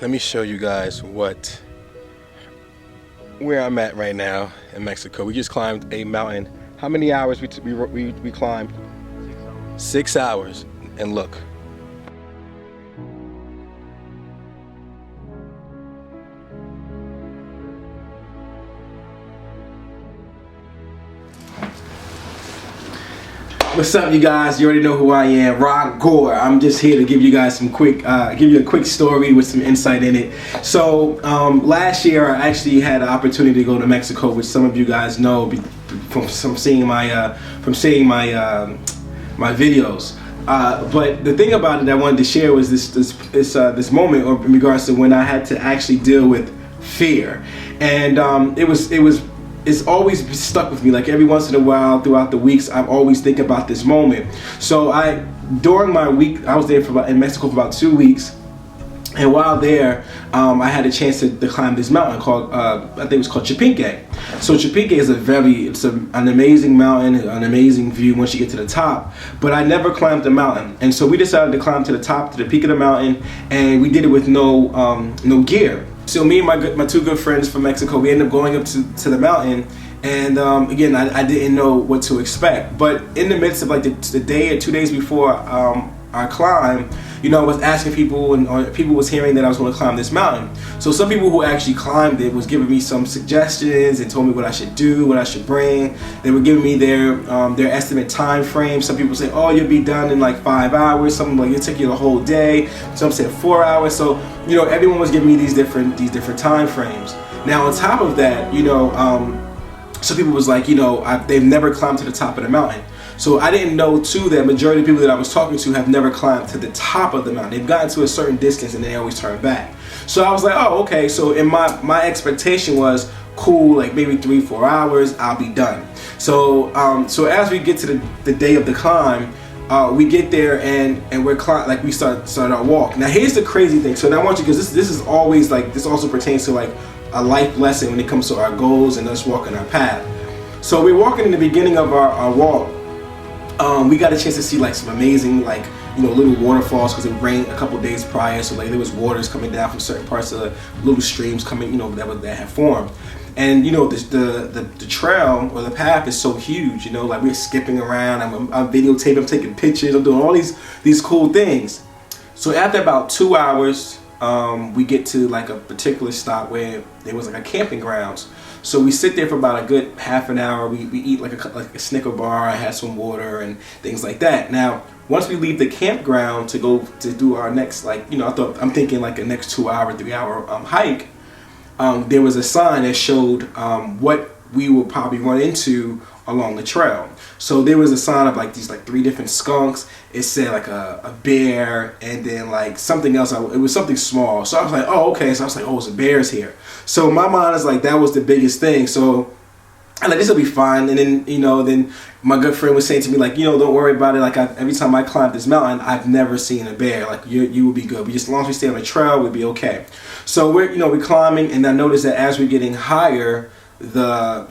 let me show you guys where I'm at right now in Mexico. We just climbed a mountain. How many hours we climbed? 6 hours. And look. What's up, you guys? You already know who I am, RahGor. I'm just here to give you guys some quick, give you a quick story with some insight in it. So last year I actually had the opportunity to go to Mexico, which some of you guys know from seeing my my videos. But the thing about it that I wanted to share was this moment in regards to when I had to actually deal with fear, and it's always stuck with me. Like every once in a while throughout the weeks, I'm always thinking about this moment. So during my week, I was there in Mexico for about 2 weeks. And while there, I had a chance to climb this mountain called, I think it was called Chapinque. So Chapinque is an amazing mountain, an amazing view once you get to the top. But I never climbed the mountain. And so we decided to climb to the top, to the peak of the mountain, and we did it with no gear. So me and my two good friends from Mexico, we ended up going up to the mountain, and again, I didn't know what to expect. But in the midst of like the day or 2 days before our climb, you know, I was asking people, and people was hearing that I was going to climb this mountain. So some people who actually climbed it was giving me some suggestions and told me what I should do, what I should bring. They were giving me their estimate time frame. Some people say, oh, you'll be done in like 5 hours. Some like it'll take you the whole day. Some said 4 hours. So you know, everyone was giving me these different time frames. Now on top of that, you know, some people was like, you know, they've never climbed to the top of the mountain. So I didn't know too that majority of people that I was talking to have never climbed to the top of the mountain. They've gotten to a certain distance and they always turn back. So I was like, oh, okay. So in my expectation was cool, like maybe 3-4 hours, I'll be done. So so as we get to the day of the climb, we get there and we're like we start our walk. Now here's the crazy thing. So now I want you, because this is always like, this also pertains to like a life lesson when it comes to our goals and us walking our path. So we're walking in the beginning of our walk. We got a chance to see like some amazing, like, you know, little waterfalls, because it rained a couple days prior, so like there was waters coming down from certain parts of the little streams coming, you know, that had formed. And you know, the trail or the path is so huge, you know, like we're skipping around, I'm videotaping, I'm taking pictures, I'm doing all these cool things. So after about 2 hours, we get to like a particular stop where there was like a camping grounds. So we sit there for about a good half an hour. We eat like a Snicker bar. I had some water and things like that. Now, once we leave the campground to go to do our next, like, you know, I'm thinking like a next 2 hour, 3 hour hike. There was a sign that showed what we would probably run into along the trail. So there was a sign of like these like 3 different skunks. It said like a bear, and then like something else. It was something small. So I was like, oh, okay. So I was like, oh, it's bears here. So my mind is like, that was the biggest thing. So I'm like, this will be fine. And then, you know, then my good friend was saying to me like, you know, don't worry about it. Like every time I climb this mountain, I've never seen a bear. Like you will be good. But just as long as we stay on the trail, we'll be okay. So we're climbing, and I noticed that as we're getting higher, the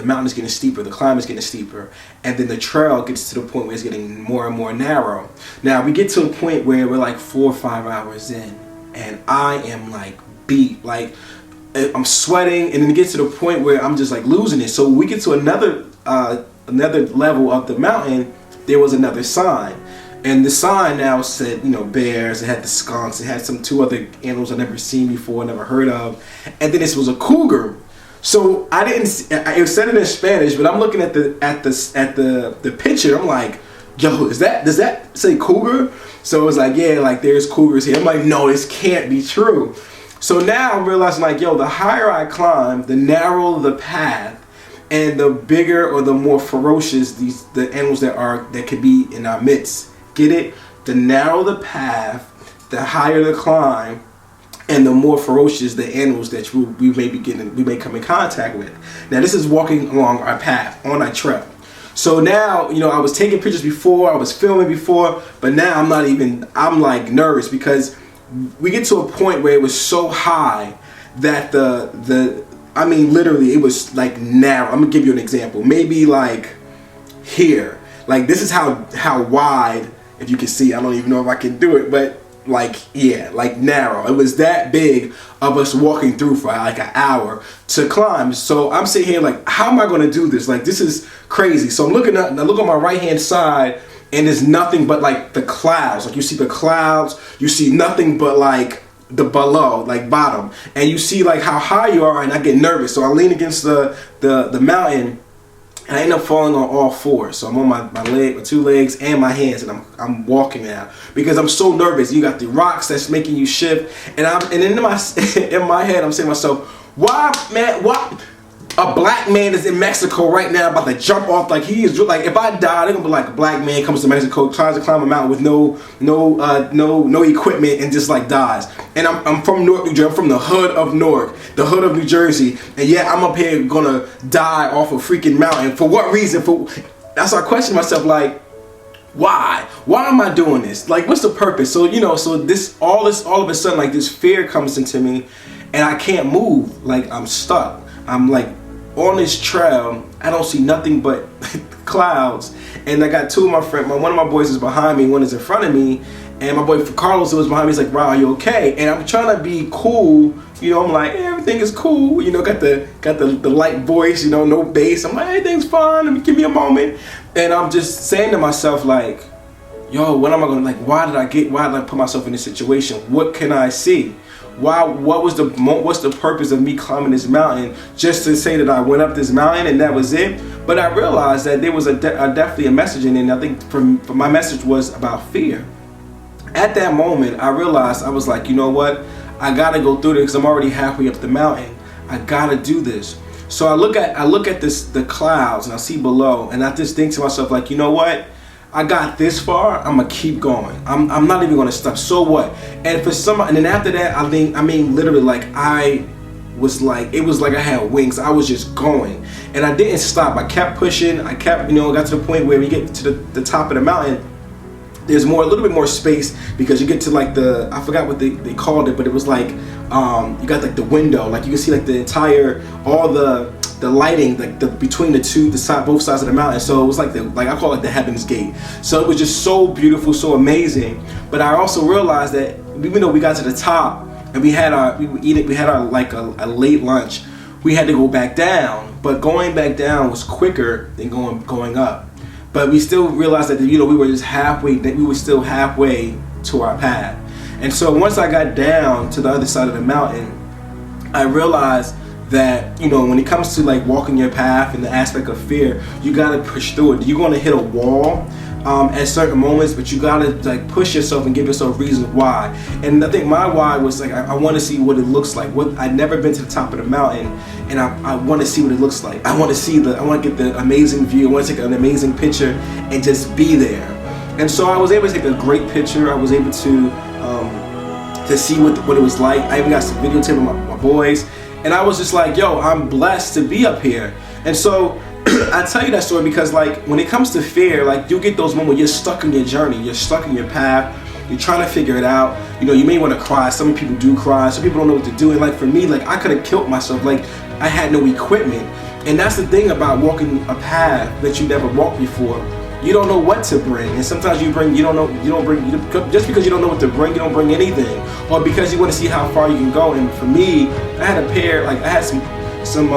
mountain is getting steeper, the climb is getting steeper, and then the trail gets to the point where it's getting more and more narrow. Now we get to a point where we're like 4 or 5 hours in, and I am like beat, like I'm sweating, and then it gets to the point where I'm just like losing it. So we get to another level of the mountain. There was another sign, and the sign now said, you know, bears. It had the skunks. It had some 2 other animals I've never seen before, never heard of, and then this was a cougar. So I didn't. It said it in Spanish, but I'm looking at the picture. I'm like, yo, does that say cougar? So it was like, yeah, like there's cougars here. I'm like, no, this can't be true. So now I'm realizing like, yo, the higher I climb, the narrower the path, and the bigger or the more ferocious the animals that could be in our midst. Get it? The narrower the path, the higher the climb, and the more ferocious the animals that we may come in contact with. Now this is walking along our path on our trail. So now, you know, I was taking pictures before, I was filming before, but now I'm like nervous, because we get to a point where it was so high that I mean literally it was like narrow. I'm gonna give you an example. Maybe like here. Like this is how wide, if you can see, I don't even know if I can do it, but like narrow. It was that big of us walking through for like an hour to climb. So I'm sitting here like, how am I going to do this? Like, this is crazy. So I'm looking up, and I look on my right hand side, and there's nothing but like the clouds. Like, you see the clouds, you see nothing but like the below, like bottom, and you see like how high you are, and I get nervous. So I lean against the mountain, and I end up falling on all fours. So I'm on my 2 legs and my hands, and I'm walking now because I'm so nervous. You got the rocks that's making you shift, and in my head I'm saying to myself, why, man, why? A black man is in Mexico right now about to jump off. Like, he is like, if I die, they're gonna be like, a black man comes to Mexico, tries to climb a mountain with no equipment, and just like dies. And I'm from Newark, New Jersey. I'm from the hood of Newark, the hood of New Jersey, and yeah, I'm up here gonna die off a freaking mountain. For what reason? That's why I question myself, like, why am I doing this? Like, what's the purpose? So, you know, so all of a sudden, like, this fear comes into me, and I can't move. Like, I'm stuck. I'm like on this trail. I don't see nothing but clouds, and I got 2 of my friends. One of my boys is behind me, one is in front of me, and my boy Carlos, who was behind me, is like, "Rah, are you okay?" And I'm trying to be cool, you know. I'm like, hey, everything is cool, you know. Got the light voice, you know, no bass. I'm like, everything's fine. Give me a moment. And I'm just saying to myself, like, yo, what am I gonna, like? Why did I put myself in this situation? What can I see? What's the purpose of me climbing this mountain just to say that I went up this mountain and that was it? But I realized that there was definitely a message in it, and I think for my message was about fear. At that moment, I realized, I was like, you know what? I gotta go through this because I'm already halfway up the mountain. I gotta do this. So I look at the clouds, and I see below, and I just think to myself, like, you know what? I got this far, I'm gonna keep going. I'm not even gonna stop. So what? And then after that, I mean literally, like, it was like I had wings. I was just going, and I didn't stop. I kept pushing. I kept, you know, got to the point where we get to the top of the mountain. There's a little bit more space because you get to like I forgot what they called it, but it was like, you got like the window, like you can see like the entire, all the lighting, like between both sides of the mountain. So it was like I call it the Heaven's Gate. So it was just so beautiful, so amazing. But I also realized that even though we got to the top and we had our like a late lunch, we had to go back down. But going back down was quicker than going up. But we still realized that, you know, we were still halfway to our path. And so once I got down to the other side of the mountain, I realized that, you know, when it comes to like walking your path and the aspect of fear, you gotta push through it. You're gonna hit a wall at certain moments, but you gotta like push yourself and give yourself reasons why. And I think my why was like, I want to see what it looks like. I'd never been to the top of the mountain, and I want to see what it looks like. I want to get the amazing view. I want to take an amazing picture and just be there. And so I was able to take a great picture. I was able to see what it was like. I even got some videotape of my boys. And I was just like, yo, I'm blessed to be up here. And so I tell you that story because, like, when it comes to fear, like, you get those moments where you're stuck in your journey, you're stuck in your path, you're trying to figure it out. You know, you may want to cry. Some people do cry. Some people don't know what to do. And like for me, like, I could have killed myself. Like, I had no equipment. And that's the thing about walking a path that you never walked before. You don't know what to bring, and sometimes you don't bring just because you don't know what to bring, you don't bring anything, or because you want to see how far you can go. And for me, I had I had some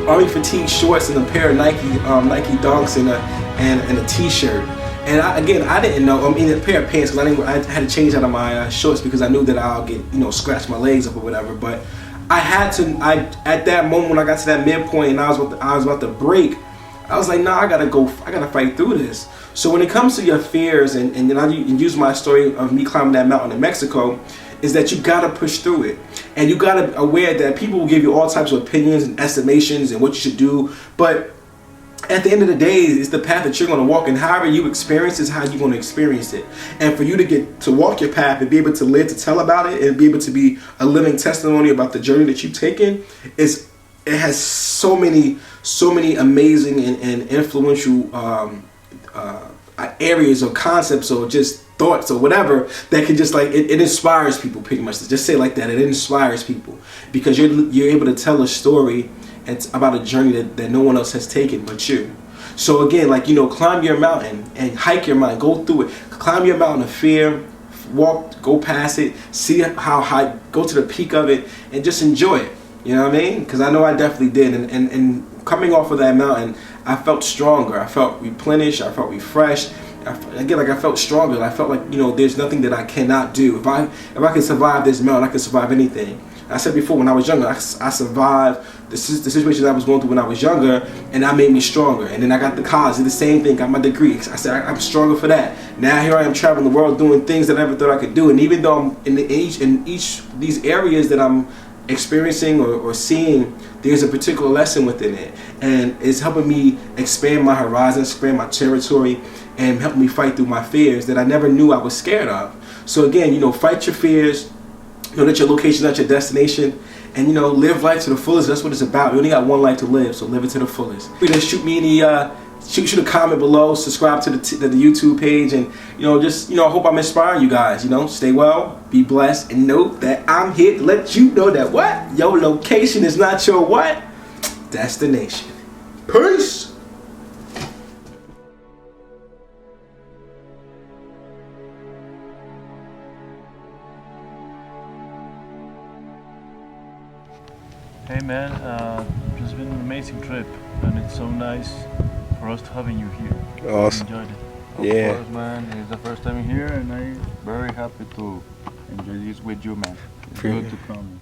army fatigue shorts and a pair of Nike Dunks and a t-shirt. And I didn't know. I mean, a pair of pants because I had to change out of my shorts because I knew that I'll get, you know, scratch my legs up or whatever. But I had to. At that moment when I got to that midpoint and I was about to break, I was like, nah, I gotta fight through this. So when it comes to your fears, and then I use my story of me climbing that mountain in Mexico, is that you gotta push through it. And you gotta aware that people will give you all types of opinions and estimations and what you should do. But at the end of the day, it's the path that you're gonna walk, and however you experience is how you're gonna experience it. And for you to get to walk your path and be able to live to tell about it and be able to be a living testimony about the journey that you've taken, it has so many amazing and influential areas or concepts or just thoughts or whatever that can just like it inspires people pretty much. Just say it like that. It inspires people because you're able to tell a story and about a journey that no one else has taken but you. So again, like, you know, climb your mountain and hike your mountain, go through it, climb your mountain of fear, walk, go past it, see how high, go to the peak of it, and just enjoy it. You know what I mean? Because I know I definitely did. And coming off of that mountain, I felt stronger. I felt replenished. I felt refreshed. I felt stronger. I felt like, you know, there's nothing that I cannot do. If I can survive this mountain, I can survive anything. I said before, when I was younger, I survived the situation I was going through when I was younger, and that made me stronger. And then I got the college, did the same thing, got my degree. I said I'm stronger for that. Now here I am traveling the world doing things that I never thought I could do. And even though I'm in each these areas that I'm experiencing or seeing, there's a particular lesson within it, and it's helping me expand my horizons, expand my territory, and helping me fight through my fears that I never knew I was scared of. So again, you know, fight your fears. Know that your location is not your destination, and you know, live life to the fullest. That's what it's about. You only got one life to live, so live it to the fullest. Just shoot me any, shoot a comment below, subscribe to the YouTube page, and you know, just I hope I'm inspiring you guys. You know, stay well, be blessed, and know that I'm here to let you know that what your location is not your what destination. Peace. Hey man, it's been an amazing trip, and it's so nice for us to having you here. Awesome. Enjoyed it. Yeah. Of course, man. It's the first time here, and I'm very happy to enjoy this with you, man. It's good to come.